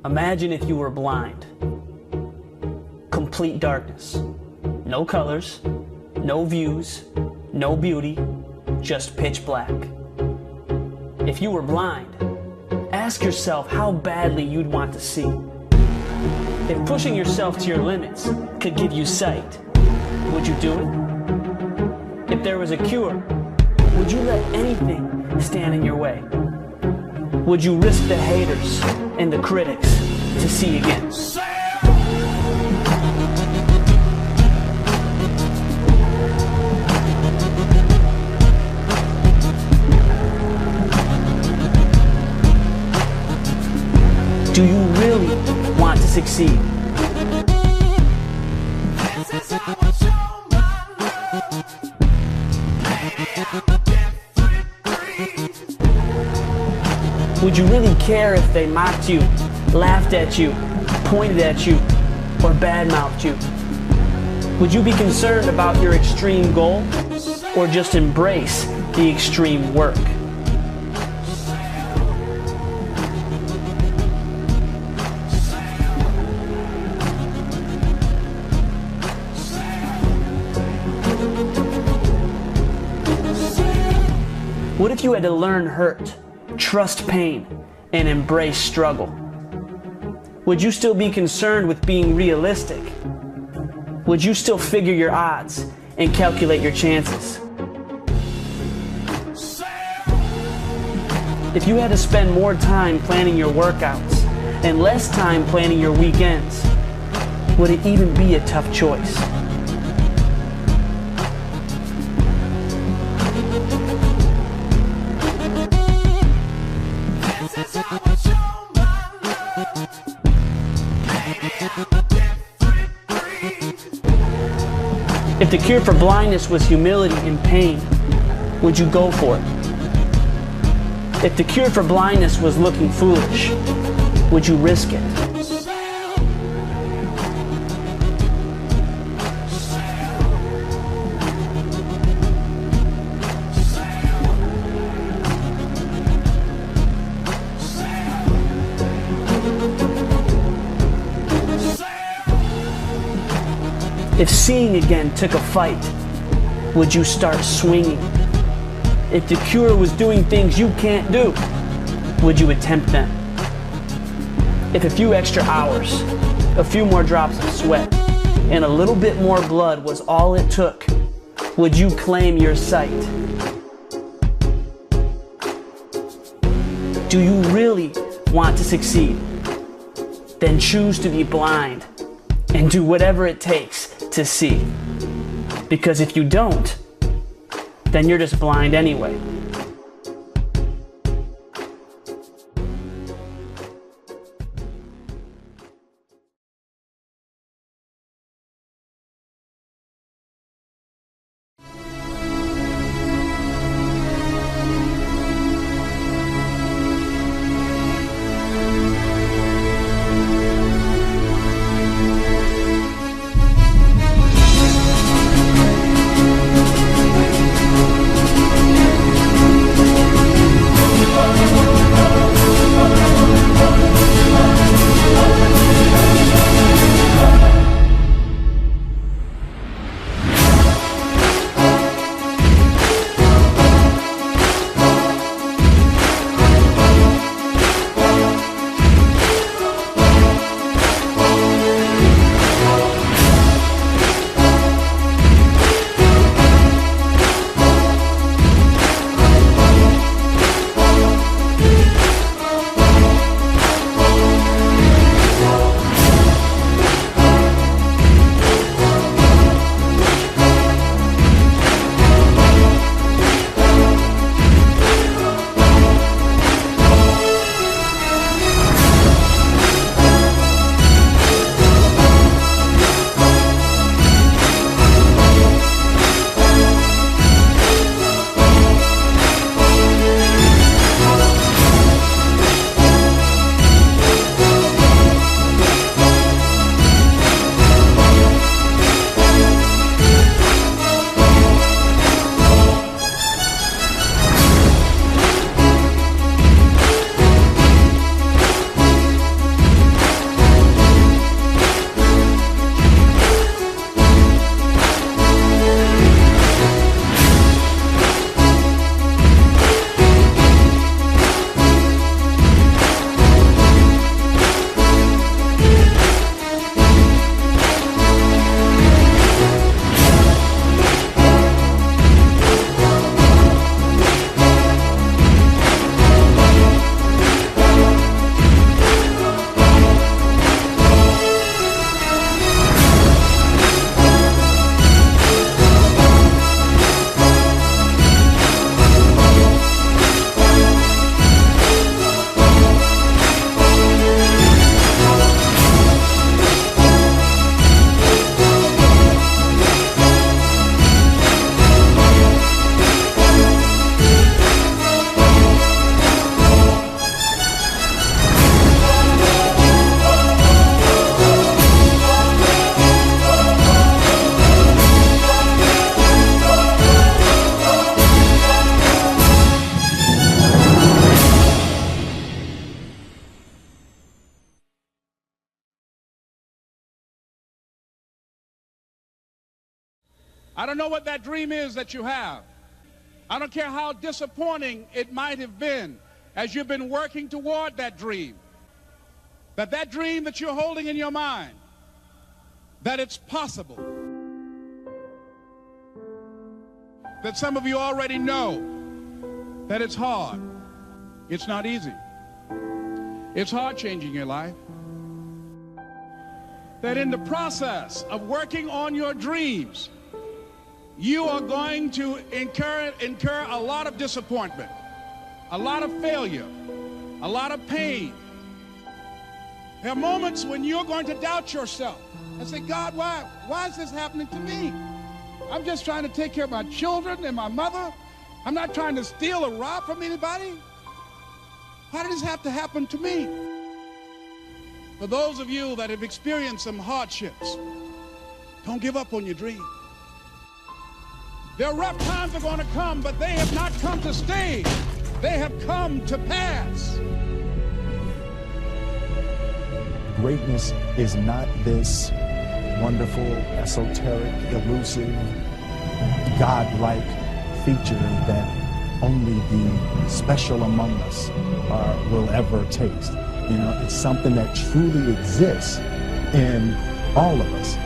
Imagine if you were blind. Complete darkness. No colors, no views, no beauty, just pitch black. If you were blind, ask yourself how badly you'd want to see. If pushing yourself to your limits could give you sight, would you do it? If there was a cure, would you let anything stand in your way? Would you risk the haters and the critics to see again? Do you really want to succeed? Would you really care if they mocked you, laughed at you, pointed at you, or badmouthed you? Would you be concerned about your extreme goal, or just embrace the extreme work? What if you had to learn hurt, trust pain, and embrace struggle? Would you still be concerned with being realistic? Would you still figure your odds and calculate your chances? If you had to spend more time planning your workouts and less time planning your weekends, would it even be a tough choice? If the cure for blindness was humility and pain, would you go for it? If the cure for blindness was looking foolish, would you risk it? If seeing again took a fight, would you start swinging? If the cure was doing things you can't do, would you attempt them? If a few extra hours, a few more drops of sweat, and a little bit more blood was all it took, would you claim your sight? Do you really want to succeed? Then choose to be blind and do whatever it takes to see. Because if you don't, then you're just blind anyway. I don't know what that dream is that you have. I don't care how disappointing it might have been as you've been working toward that dream. That dream that you're holding in your mind, that it's possible. That some of you already know that it's hard. It's not easy. It's hard changing your life. That in the process of working on your dreams, you are going to incur a lot of disappointment, a lot of failure, a lot of pain. There are moments when you're going to doubt yourself and say, God, why is this happening to me? I'm just trying to take care of my children and my mother. I'm not trying to steal or rob from anybody. Why did this have to happen to me? For those of you that have experienced some hardships, don't give up on your dream. Their rough times are going to come, but they have not come to stay. They have come to pass. Greatness is not this wonderful, esoteric, elusive, God-like feature that only the special among us will ever taste. You know, it's something that truly exists in all of us.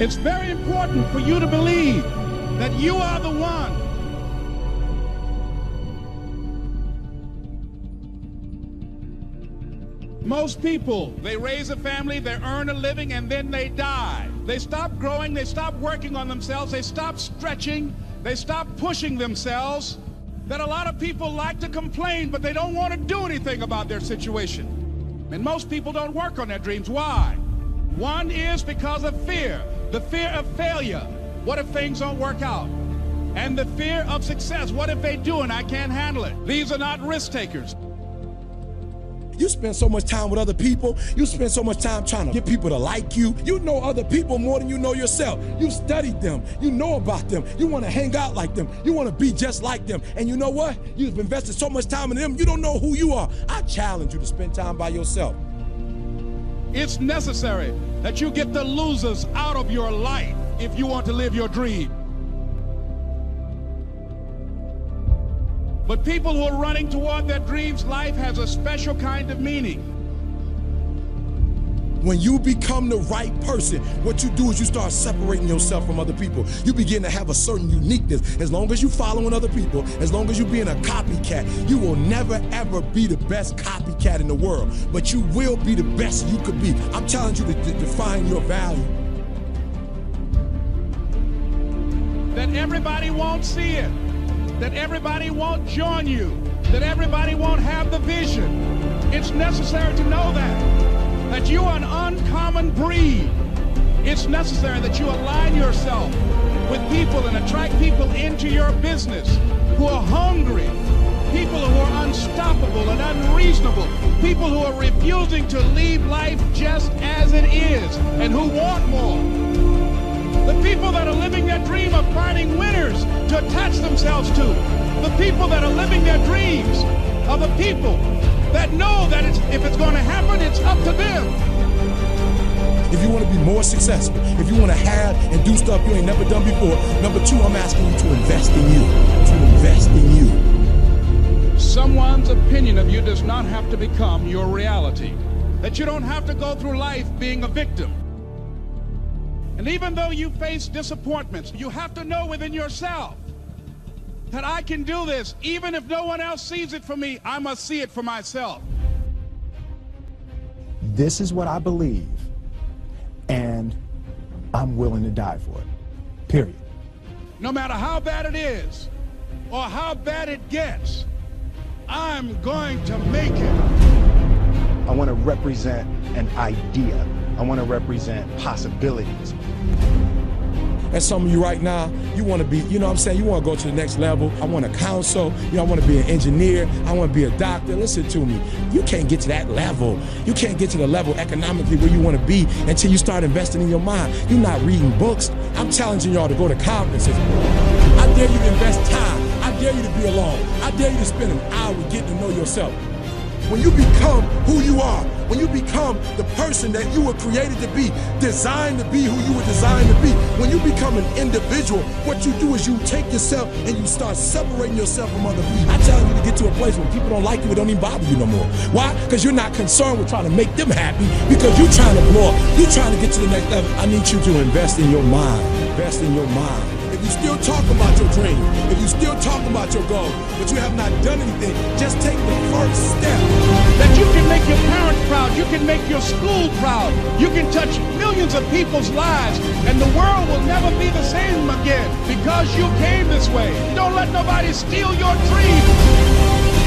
It's very important for you to believe that you are the one. Most people, they raise a family, they earn a living, and then they die. They stop growing, they stop working on themselves, they stop stretching, they stop pushing themselves. That a lot of people like to complain, but they don't want to do anything about their situation. And most people don't work on their dreams. Why? One is because of fear. The fear of failure. What if things don't work out? And the fear of success. What if they do and I can't handle it? These are not risk takers. You spend so much time with other people. You spend so much time trying to get people to like you. You know other people more than you know yourself. You studied them. You know about them. You want to hang out like them. You want to be just like them. And you know what? You've invested so much time in them, you don't know who you are. I challenge you to spend time by yourself. It's necessary that you get the losers out of your life if you want to live your dream. But people who are running toward their dreams, life has a special kind of meaning. When you become the right person, what you do is you start separating yourself from other people. You begin to have a certain uniqueness. As long as you're following other people, as long as you're being a copycat, you will never ever be the best copycat in the world. But you will be the best you could be. I'm challenging you to define your value. That everybody won't see it. That everybody won't join you, that everybody won't have the vision. It's necessary to know that you are an uncommon breed. It's necessary that you align yourself with people and attract people into your business who are hungry, people who are unstoppable and unreasonable, people who are refusing to leave life just as it is and who want more. The people that are living their dream of finding winners to attach themselves to. The people that are living their dreams are the people that know that if it's going to happen, it's up to them. If you want to be more successful, if you want to have and do stuff you ain't never done before, number two, I'm asking you to invest in you. To invest in you. Someone's opinion of you does not have to become your reality. That you don't have to go through life being a victim. And even though you face disappointments, you have to know within yourself that I can do this. Even if no one else sees it for me, I must see it for myself. This is what I believe, and I'm willing to die for it. Period. No matter how bad it is or how bad it gets, I'm going to make it. I want to represent an idea. I want to represent possibilities. And some of you right now, you want to be, you know what I'm saying, you want to go to the next level. I want to counsel, you know, I want to be an engineer, I want to be a doctor. Listen to me, you can't get to that level. You can't get to the level economically where you want to be until you start investing in your mind. You're not reading books. I'm challenging y'all to go to conferences. I dare you to invest time. I dare you to be alone. I dare you to spend an hour getting to know yourself. When you become who you are, when you become the person that you were created to be, designed to be who you were designed to be, when you become an individual, what you do is you take yourself and you start separating yourself from other people. I challenge you to get to a place where people don't like you, it don't even bother you no more. Why? Because you're not concerned with trying to make them happy, because you're trying to blow up. You're trying to get to the next level. I need you to invest in your mind. Invest in your mind. If you still talk about your dream, if you still talk about your goal, but you have not done anything, just take the first step. That you can make your parents proud, you can make your school proud, you can touch millions of people's lives, and the world will never be the same again because you came this way. Don't let nobody steal your dream.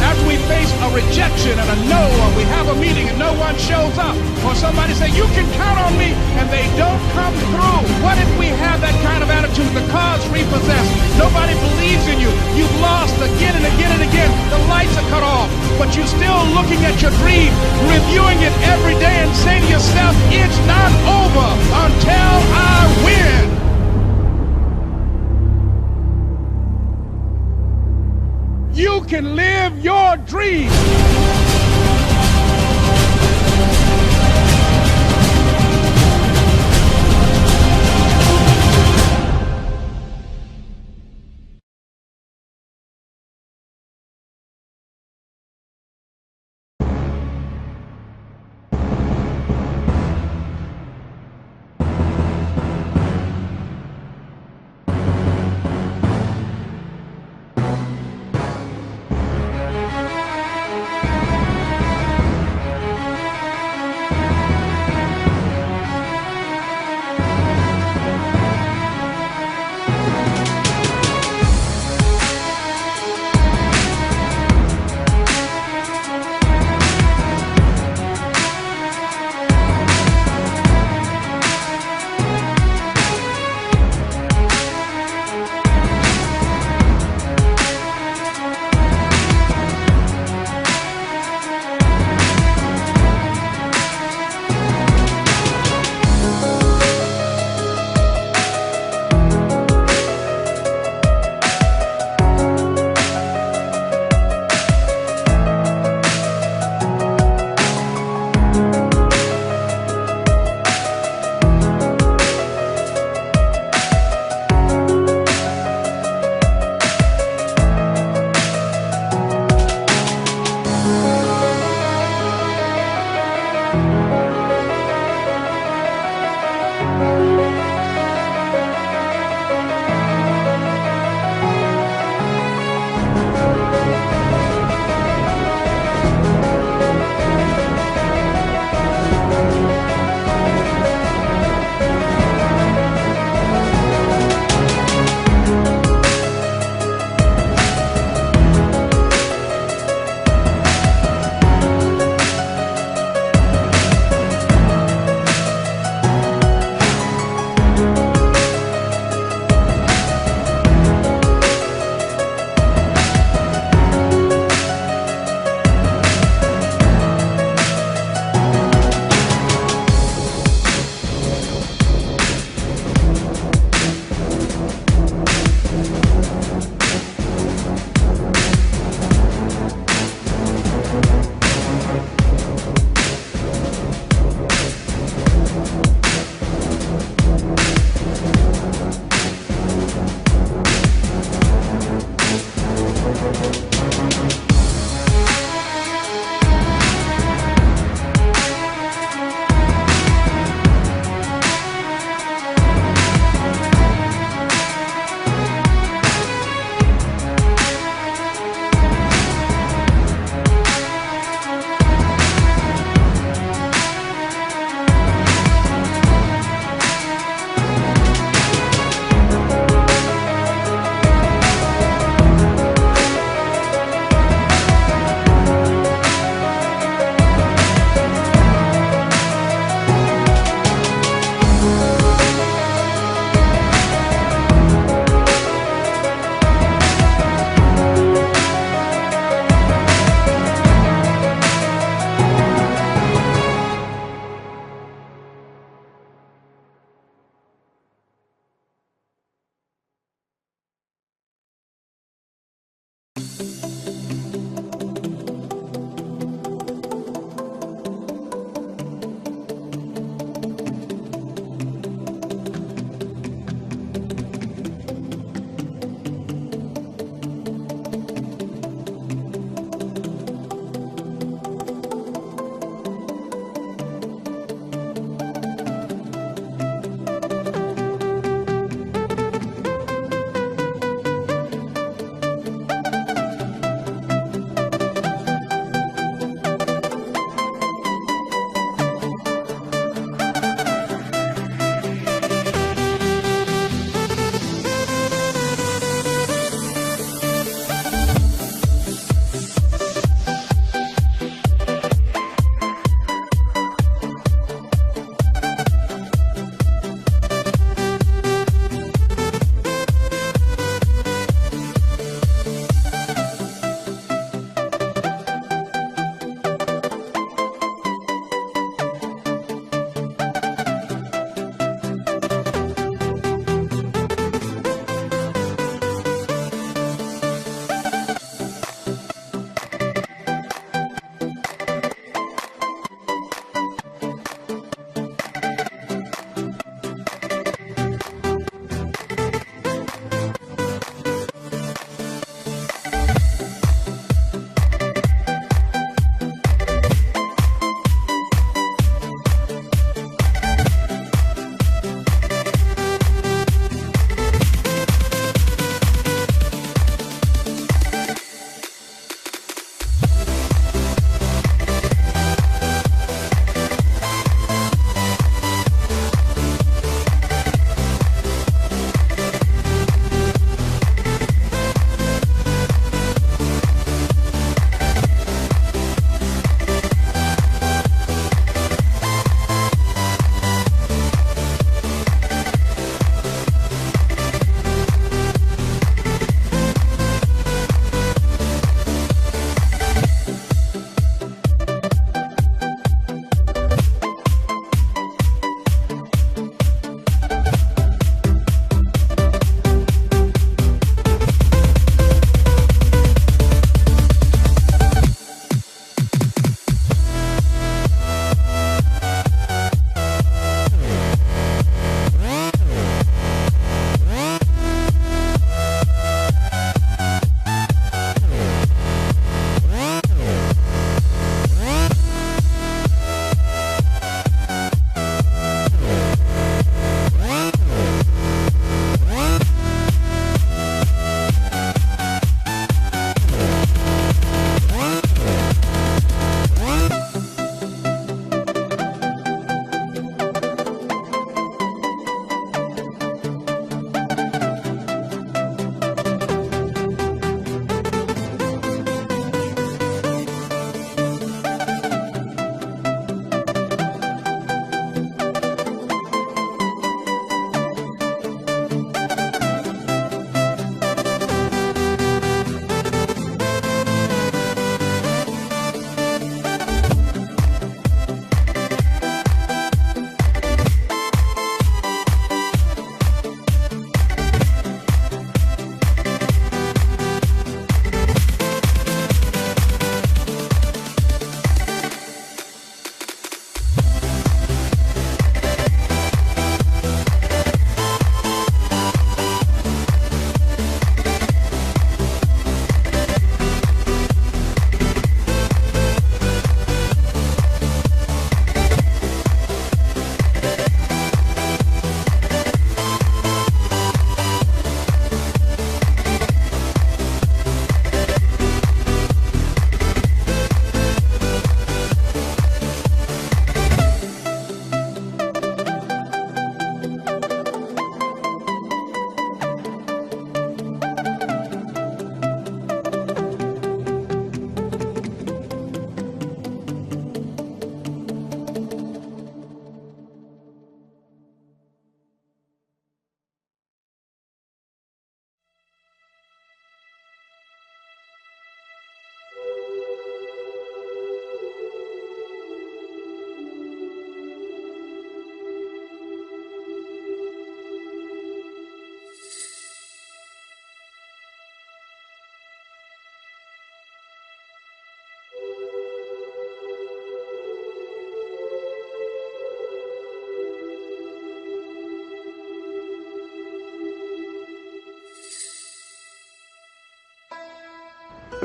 After we face a rejection and a no, or we have a meeting and no one shows up, or somebody say, you can count on me, and they don't come through. What if we have that kind of attitude? The car's repossessed. Nobody believes in you. You've lost again and again and again. The lights are cut off, but you're still looking at your dream, reviewing it every day and saying to yourself, it's not over until I win. You can live your dream.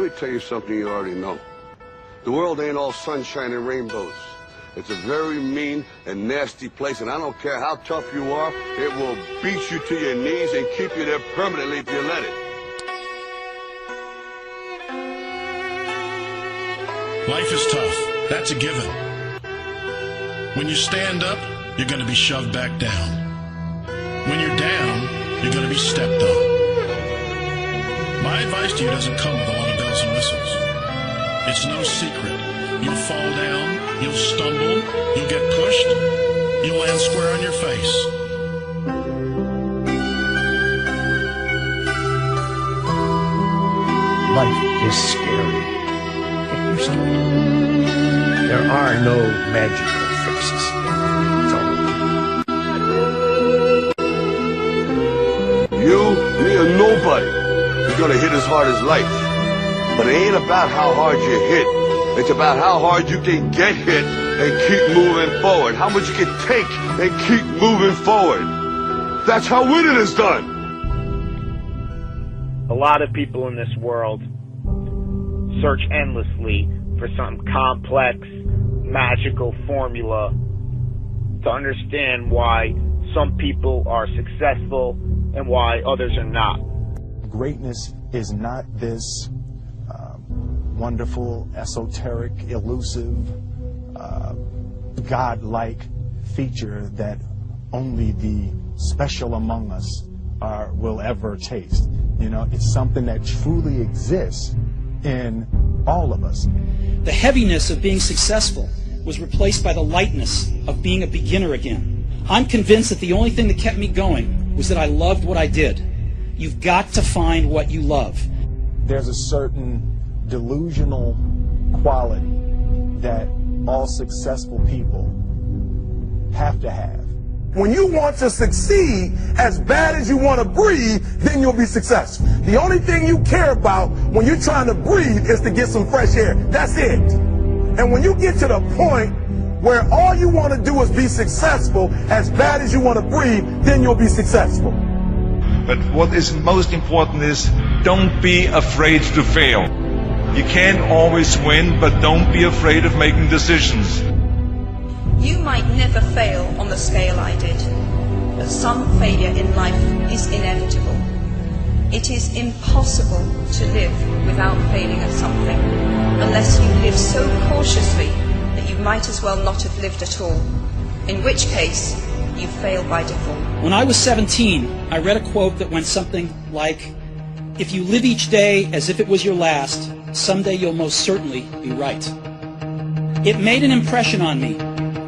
Let me tell you something you already know. The world ain't all sunshine and rainbows. It's a very mean and nasty place, and I don't care how tough you are, it will beat you to your knees and keep you there permanently if you let it. Life is tough. That's a given. When you stand up, you're going to be shoved back down. When you're down, you're going to be stepped on. My advice to you doesn't come with a lot of bells and whistles. It's no secret. You'll fall down, you'll stumble, you'll get pushed, you'll land square on your face. Life is scary. If you're scared. There are no magical fixes. It's all You, me, or nobody is gonna hit as hard as life. But it ain't about how hard you hit. It's about how hard you can get hit and keep moving forward. How much you can take and keep moving forward. That's how winning is done. A lot of people in this world search endlessly for some complex, magical formula to understand why some people are successful and why others are not. Greatness is not this wonderful, esoteric, elusive, God-like feature that only the special among us will ever taste. You know, it's something that truly exists in all of us. The heaviness of being successful was replaced by the lightness of being a beginner again. I'm convinced that the only thing that kept me going was that I loved what I did. You've got to find what you love. There's a certain delusional quality that all successful people have to have. When you want to succeed as bad as you want to breathe, then you'll be successful. The only thing you care about when you're trying to breathe is to get some fresh air. That's it. And when you get to the point where all you want to do is be successful as bad as you want to breathe, then you'll be successful. But what is most important is don't be afraid to fail. You can't always win, but don't be afraid of making decisions. You might never fail on the scale I did, but some failure in life is inevitable. It is impossible to live without failing at something, unless you live so cautiously that you might as well not have lived at all, in which case you fail by default. When I was 17, I read a quote that went something like, "If you live each day as if it was your last, someday you'll most certainly be right." It made an impression on me,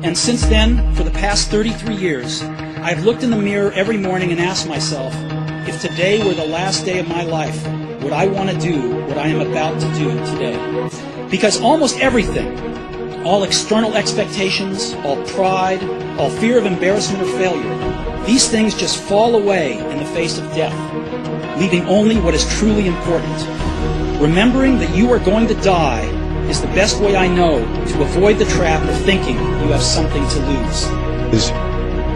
and since then, for the past 33 years, I've looked in the mirror every morning and asked myself, if today were the last day of my life, would I want to do what I am about to do today? Because almost everything, all external expectations, all pride, all fear of embarrassment or failure, these things just fall away in the face of death, leaving only what is truly important. Remembering that you are going to die is the best way I know to avoid the trap of thinking you have something to lose. Is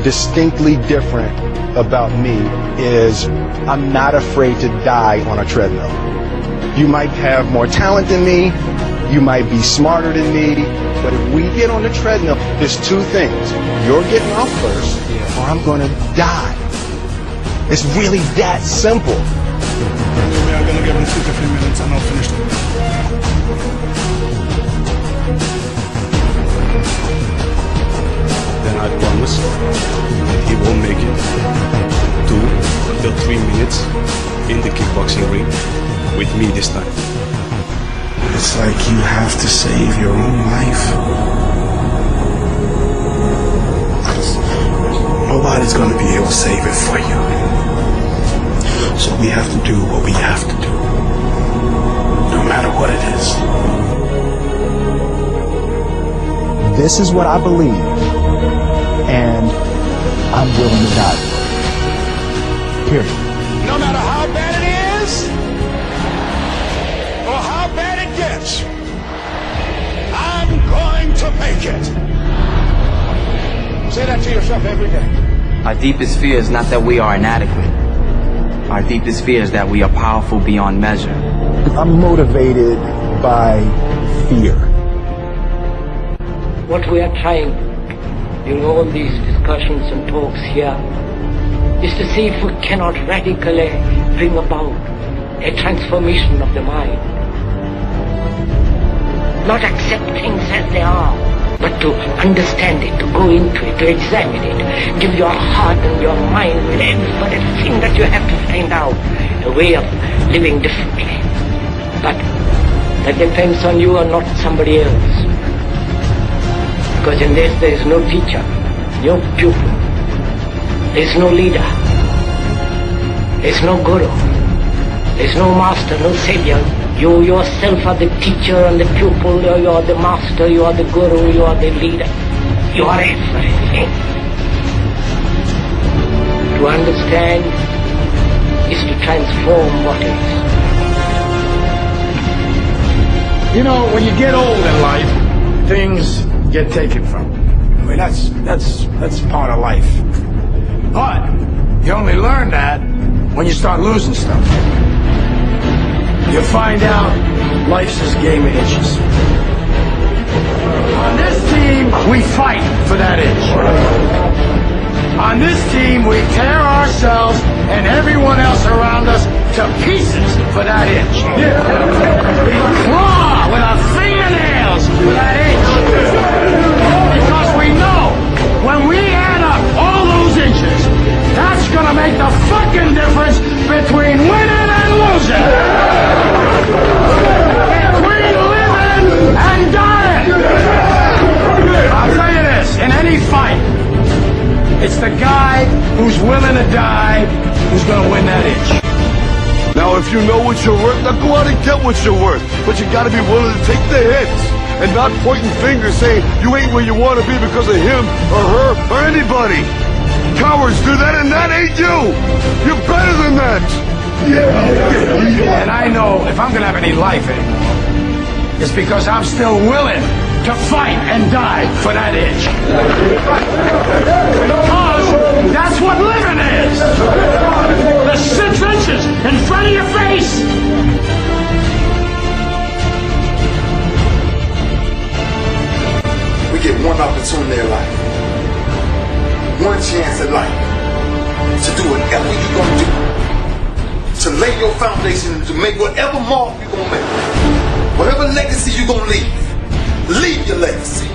distinctly different about me is I'm not afraid to die on a treadmill. You might have more talent than me, you might be smarter than me, but if we get on the treadmill, there's two things. You're getting off first, or I'm going to die. It's really that simple. We are going to give them 2 to 3 minutes and I'll finish it. Then I promise that he will make it 2 to 3 minutes in the kickboxing ring with me this time. It's like you have to save your own life. Nobody's going to be able to save it for you. So we have to do what we have to do, no matter what it is. This is what I believe, and I'm willing to die for it. Period. No matter how bad it is, or how bad it gets, I'm going to make it. Say that to yourself every day. Our deepest fear is not that we are inadequate. Our deepest fear is that we are powerful beyond measure. I'm motivated by fear. What we are trying in all these discussions and talks here is to see if we cannot radically bring about a transformation of the mind. Not accept things as they are, but to understand it, to go into it, to examine it, give your heart and your mind with everything that you have to find out a way of living differently. But that depends on you and not somebody else. Because in this there is no teacher, no pupil, there is no leader, there is no guru, there is no master, no savior. You yourself are the teacher and the pupil, you are the master, you are the guru, you are the leader. You are everything. To understand is to transform what is. You know, when you get old in life, things get taken from you. I mean, that's part of life. But you only learn that when you start losing stuff. You find out life's this game of inches. On this team, we fight for that inch. On this team, we tear ourselves and everyone else around us to pieces for that inch. We claw with our fingernails for that inch. Because we know when we add up all those inches, that's gonna make the fucking difference between winning and losing. Between living and dying. I'll tell you this, in any fight, it's the guy who's willing to die who's gonna win that inch. Now, if you know what you're worth, now go out and get what you're worth. But you gotta be willing to take the hits and not pointing fingers saying you ain't where you want to be because of him or her or anybody. Cowards do that, and that ain't you. You're better than that. Yeah. And I know if I'm gonna have any life anymore, it's because I'm still willing to fight and die for that itch. Because that's what living is. The 6 inches in front of your face. We get one opportunity in life, one chance in life to do whatever you're gonna do, to lay your foundation, to make whatever mark you're gonna make, whatever legacy you're gonna leave your legacy,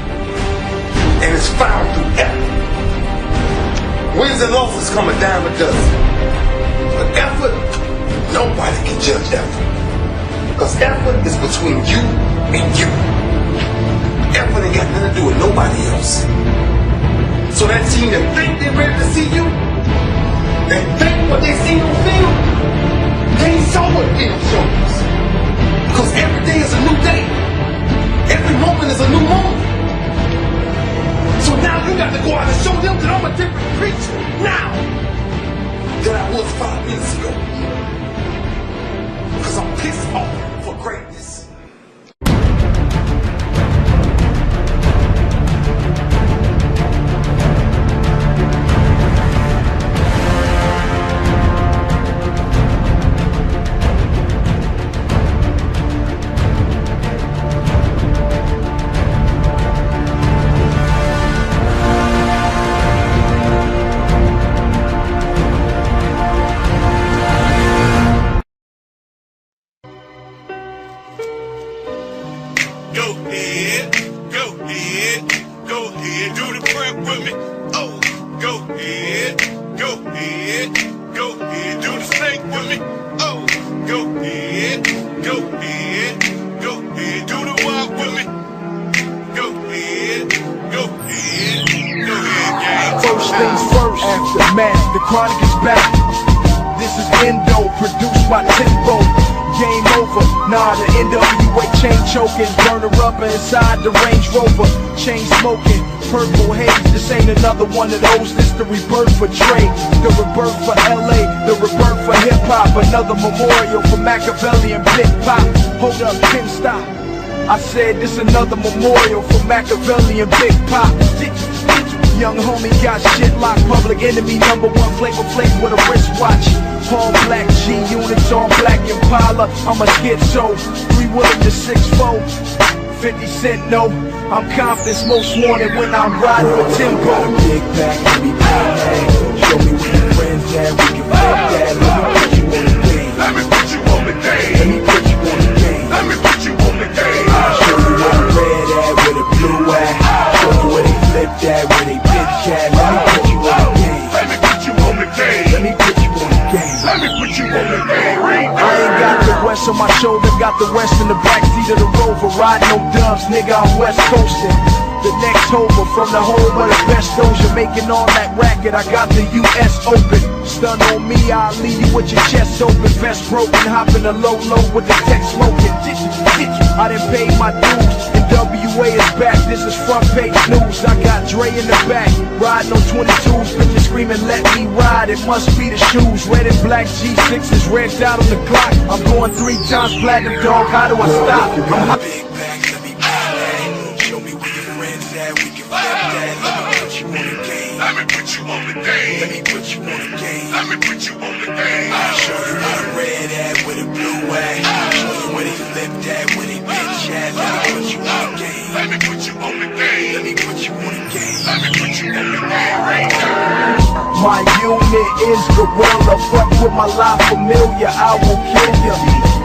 and it's found through effort. Wins and losses come a dime a dozen, but effort, nobody can judge effort, because effort is between you and you. Effort ain't got nothing to do with nobody else. So that team that think they're ready to see you, they think what they see on film, they ain't saw what film shows. Because every day is a new day. Every moment is a new moment. So now you got to go out and show them that I'm a different creature now than I was 5 minutes ago. Because I'm pissed off for greatness. Inside the Range Rover, chain smoking, purple haze. This ain't another one of those. This the rebirth for Dre, the rebirth for LA, the rebirth for hip hop. Another memorial for Machiavelli and Big Pop. Hold up, Tim, stop. I said this another memorial for Machiavelli and Big Pop. Young homie got shit locked. Public enemy #1 Flavor Flav with a wristwatch. All black G units on black Impala. I'm a schizo, 3 willing to 6'4", 50 Cent no. I'm confident, most wanted when I'm riding with Timbo. Got a big back, let me bang that. Show me where your friends at, we can flip that. Let me put you on the game. Let me put you on the game. Let me put you on the game. Let me put you on the game. I'll show you where the red at, where the blue at. Show you where they flip that, where they bitch at. Let me put you on the game. Let me put you on the game. Let me put you on the game. Let me put you on the game. I ain't got the West on my shoulder, got the West in the backseat of the Rover. Riding no dubs, nigga, I'm West Coastin'. The next homer from the home of the best doja, making all that racket. I got the US Open. Stun on me, I'll leave you with your chest open. Vest broken, hopping a low with the tech smoking. I done paid my dues, and WA is back. This is front page news. I got Dre in the back, riding on 22s. Bitches screaming, let me ride. It must be the shoes. Red and black G6s, red dot on the clock. I'm going 3 times platinum, dog. How do I stop? I'm big back, let me buy that. Show me where your friends at. We can flip that. Let me put you on the game. Let me put you on the game. Let me put you on the game. Let me put you on the game. I'll show you where the red at, where the blue at. Show you where they flip that, where they bitch at. Let me put you on the game. Let me put you on the game. Let me put you on the game. Let me put you on the game. My unit is gorilla. Fuck with my life familiar, I will kill ya.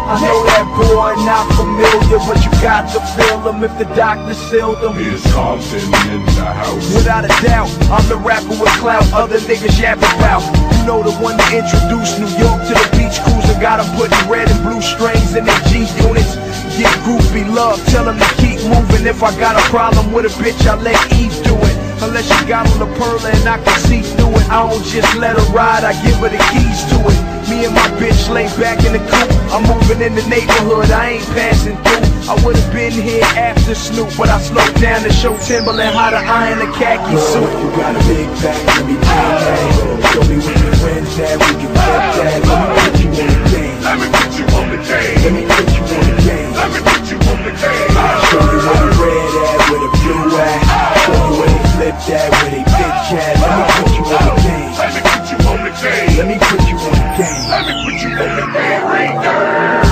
I know that boy not familiar, but you got to feel him if the doctor sealed him. It's Compton in the house. Without a doubt, I'm the rapper with clout other niggas yap about. You know the one that introduced New York to the beach cruiser. Got them putting red and blue strings in their G units. Get groupie love, tell them to keep moving. If I got a problem with a bitch, I let Eve do it. Unless she got on the pearl and I can see through it. I don't just let her ride, I give her the keys to it. Me and my bitch lay back in the coupe. I'm moving in the neighborhood, I ain't passing through. I would've been here after Snoop, but I slowed down to show Timberland how to iron a khaki suit. You got a big back, let me bang that. Show me where your friends at, we can flip that. Let me put you on the game. Let me put you on the game. Let me put you on the game. Let me put you on the game. I'll show you where the red at, where the blue at. Show you where they flip that, where they bitch at. Let me put you on the game. Let me put you on the game. Let me put you on the game. Let me put you on the game.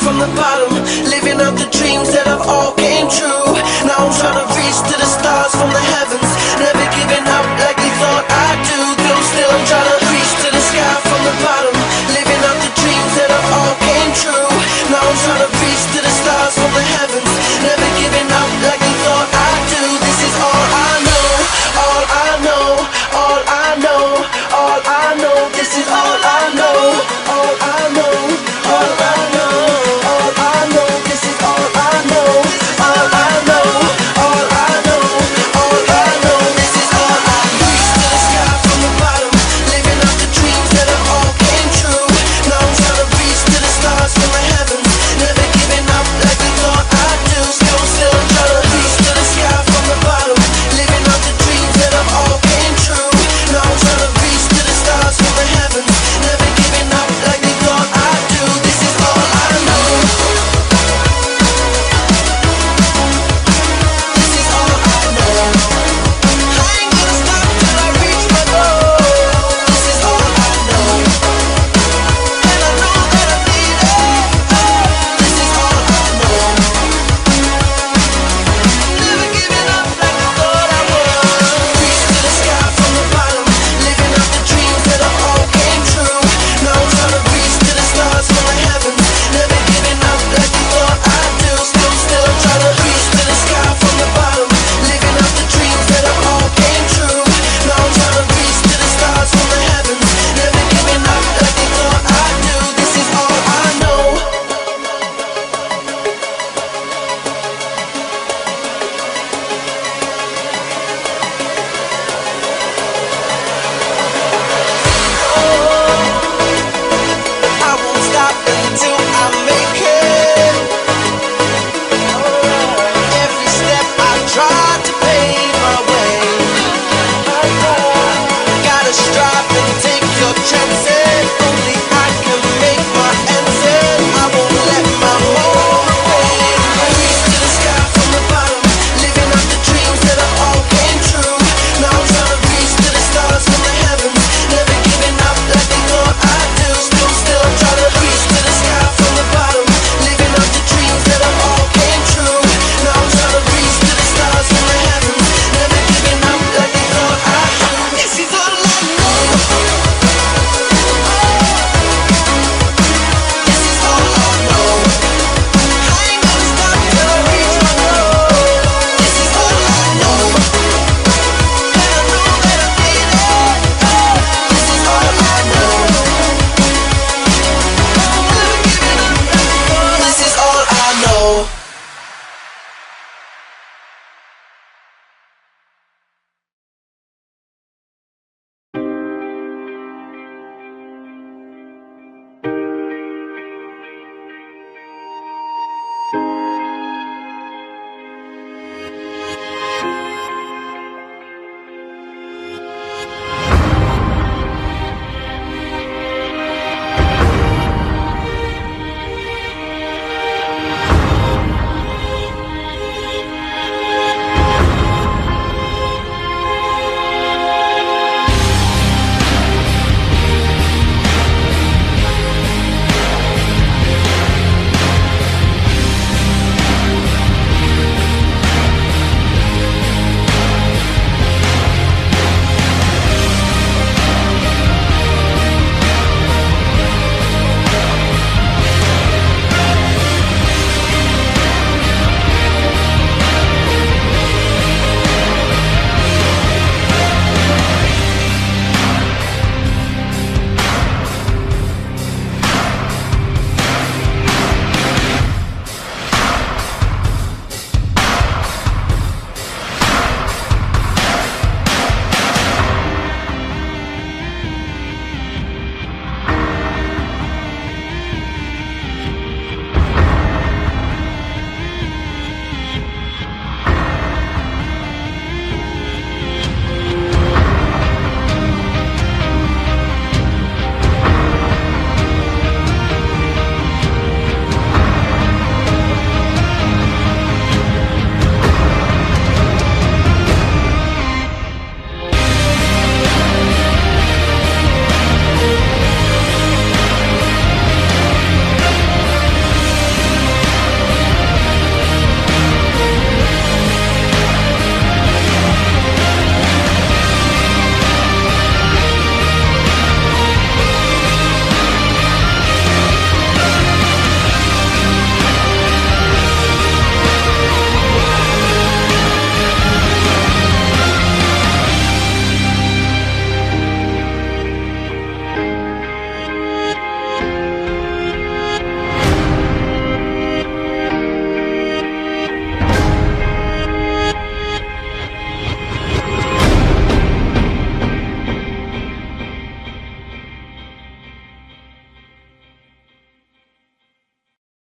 From the bottom, living out the dreams that have all came true. Now I'm trying to reach to the stars from the heavens.